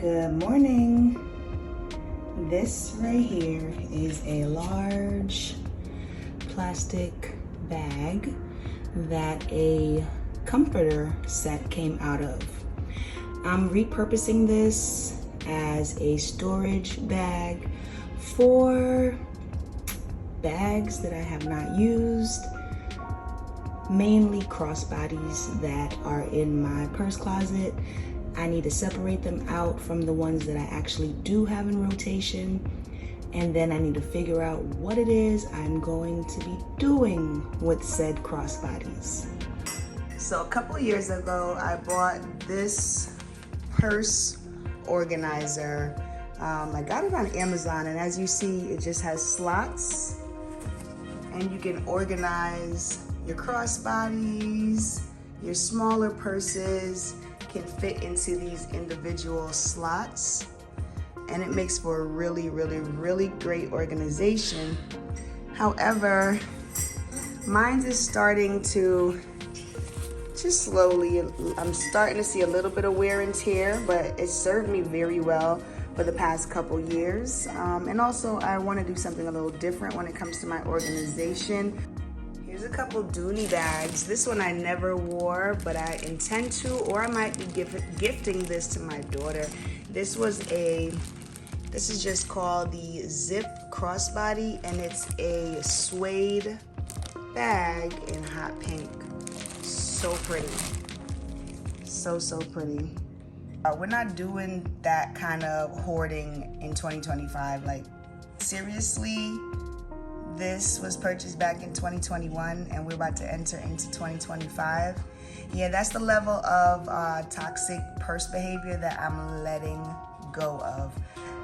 Good morning. This right here is a large plastic bag that a comforter set came out of. I'm repurposing this as a storage bag for bags that I have not used, mainly crossbodies that are in my purse closet. I need to separate them out from the ones that I actually do have in rotation, and then I need to figure out what it is I'm going to be doing with said crossbodies. So a couple of years ago, I bought this purse organizer. I got it on Amazon, and as you see, it just has slots, and you can organize your crossbodies, your smaller purses can fit into these individual slots, and it makes for a really great organization. However, mine is starting to just slowly, I'm starting to see a little bit of wear and tear, but it served me very well for the past couple years. And also I want to do something a little different when it comes to my organization. Here's a couple Dooney bags. This one I never wore, but I intend to, or I might be gifting this to my daughter. This is just called the Zip Crossbody, and it's a suede bag in hot pink. So pretty. So pretty. We're not doing that kind of hoarding in 2025. Like, seriously, this was purchased back in 2021, and we're about to enter into 2025. Yeah, that's the level of toxic purse behavior that I'm letting go of.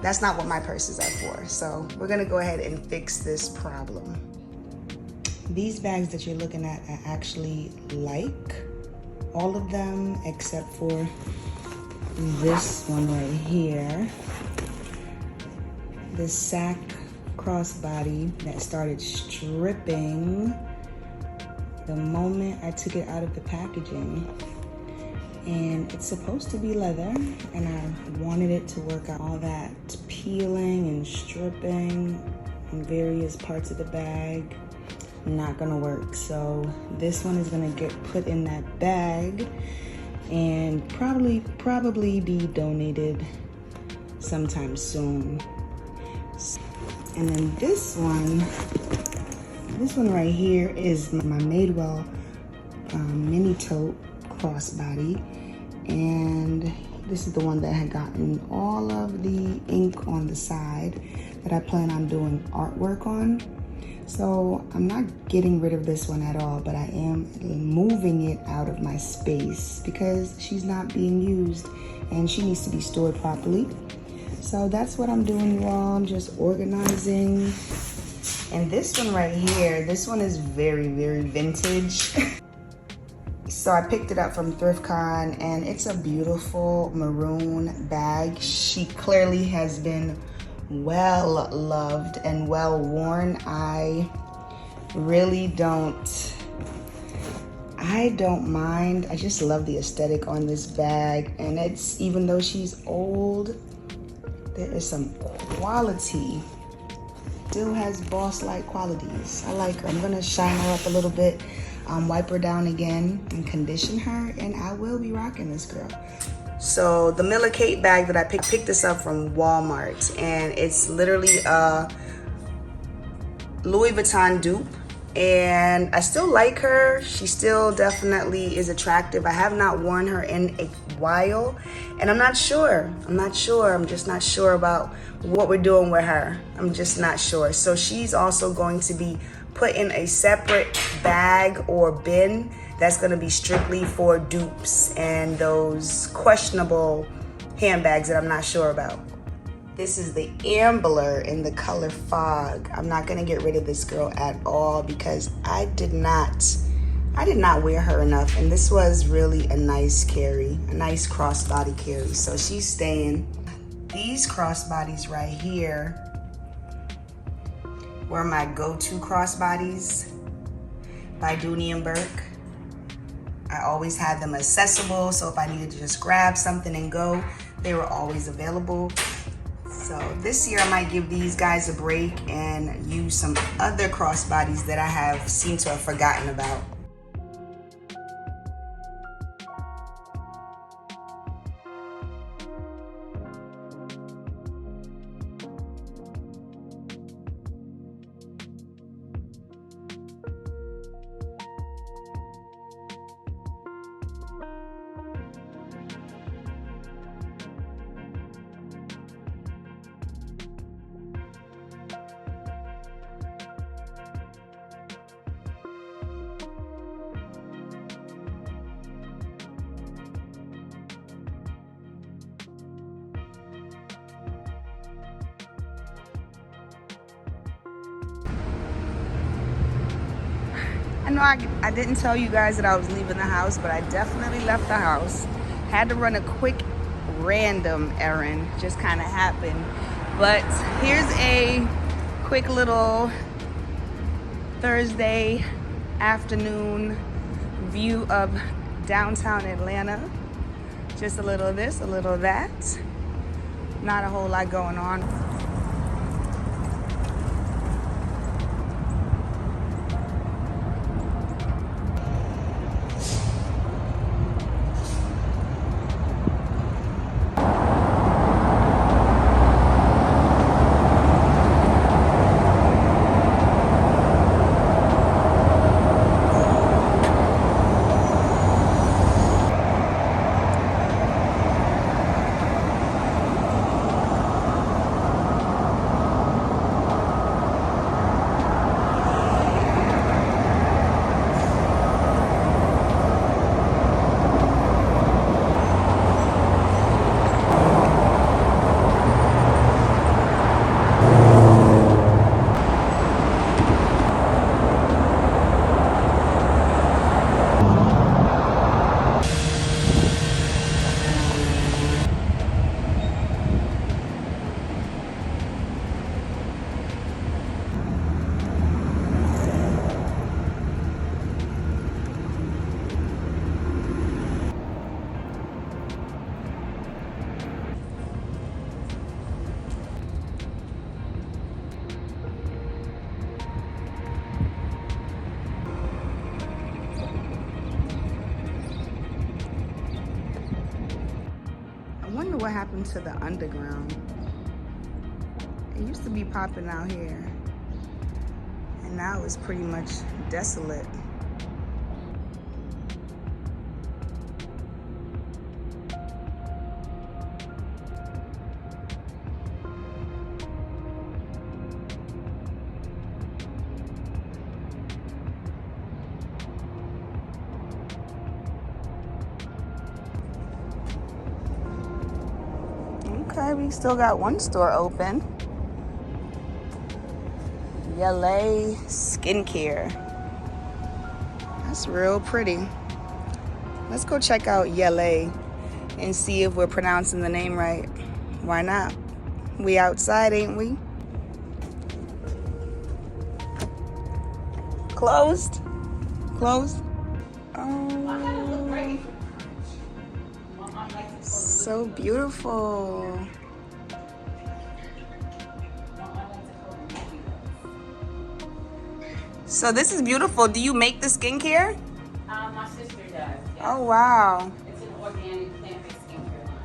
That's not what my purses are for. So we're gonna go ahead and fix this problem. These bags that you're looking at, I actually like all of them except for this one right here. This sack crossbody that started stripping the moment I took it out of the packaging. And it's supposed to be leather, and I wanted it to work out. All that peeling and stripping in various parts of the bag, not gonna work. So this one is gonna get put in that bag and probably be donated sometime soon. And then this one right here is my Madewell mini tote crossbody, and this is the one that had gotten all of the ink on the side that I plan on doing artwork on. So I'm not getting rid of this one at all, but I am moving it out of my space because she's not being used and she needs to be stored properly. So that's what I'm doing, you all. I'm just organizing. And this one right here, this one is very vintage. So I picked it up from ThriftCon, and it's a beautiful maroon bag. She clearly has been well loved and well worn. I don't mind. I just love the aesthetic on this bag, and it's, even though she's old, there is some quality. Still has boss-like qualities. I like her. I'm gonna shine her up a little bit, wipe her down again, and condition her, and I will be rocking this girl. So the Miller Kate bag that I picked this up from Walmart, and it's literally a Louis Vuitton dupe. And I still like her. She still definitely is attractive. I have not worn her in a while, and I'm not sure. I'm just not sure about what we're doing with her. I'm just not sure. So she's also going to be put in a separate bag or bin that's going to be strictly for dupes and those questionable handbags that I'm not sure about. This is the Ambler in the color Fog. I'm not gonna get rid of this girl at all because I did not wear her enough, and this was really a nice carry, a nice crossbody carry, so she's staying. These crossbodies right here were my go-to crossbodies by Dooney & Bourke. I always had them accessible, so if I needed to just grab something and go, they were always available. So this year I might give these guys a break and use some other crossbodies that I have seemed to have forgotten about. I know I didn't tell you guys that I was leaving the house, but I definitely left the house. Had to run a quick random errand, just kind of happened. But here's a quick little Thursday afternoon view of downtown Atlanta. Just a little of this, a little of that. Not a whole lot going on. I wonder what happened to the underground. It used to be popping out here, and now it's pretty much desolate. Okay, we still got one store open. Yale Skincare. That's real pretty. Let's go check out Yale and see if we're pronouncing the name right. Why not? We outside, ain't we? Closed? Closed? Oh, so beautiful. So this is beautiful. Do you make the skincare? My sister does. Yes. Oh wow. It's an organic plant-based skincare line.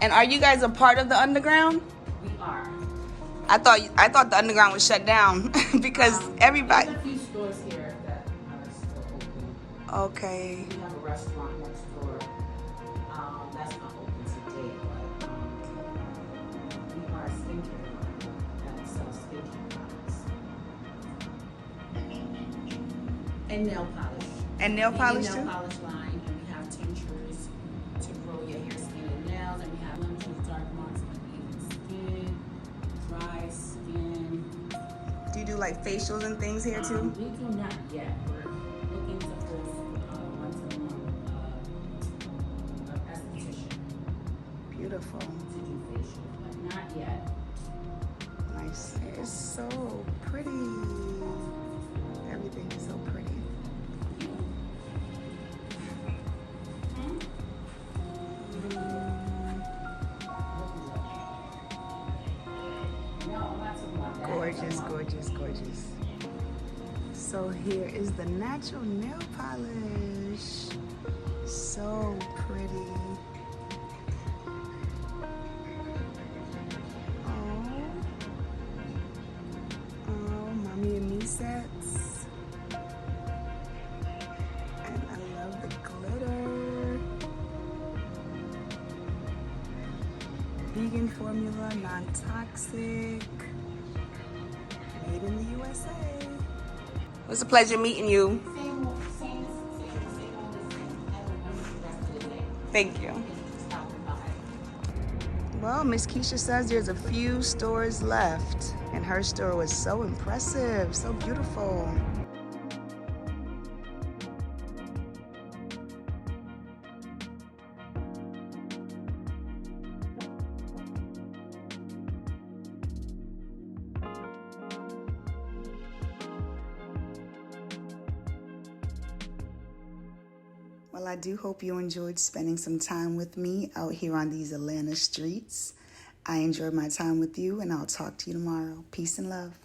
And are you guys a part of the underground? We are. I thought the underground was shut down because everybody. There's a few stores here that are still open. Okay. We have a restaurant next door. That's not open today, but we are a skincare line that sells skincare products. And nail polish. And nail polish nail too? polish line, and we have tinctures to grow your hair, skin, and nails, and we have ones with dark marks on even skin, dry skin. Do you do like facials and things here too? We do not yet. We're looking to host once a month an esthetician Beautiful. to do facial, but not yet. Nice. It's so pretty. Everything is so pretty. So here is the natural nail polish. So pretty. Oh, mommy and me sets. And I love the glitter. Vegan formula, non-toxic. Made in the USA. It was a pleasure meeting you. Same old thing. Have a wonderful rest of the day. Thank you. Thank you for stopping by. Well, Miss Keisha says there's a few stores left, and her store was so impressive, so beautiful. Well, I do hope you enjoyed spending some time with me out here on these Atlanta streets. I enjoyed my time with you, and I'll talk to you tomorrow. Peace and love.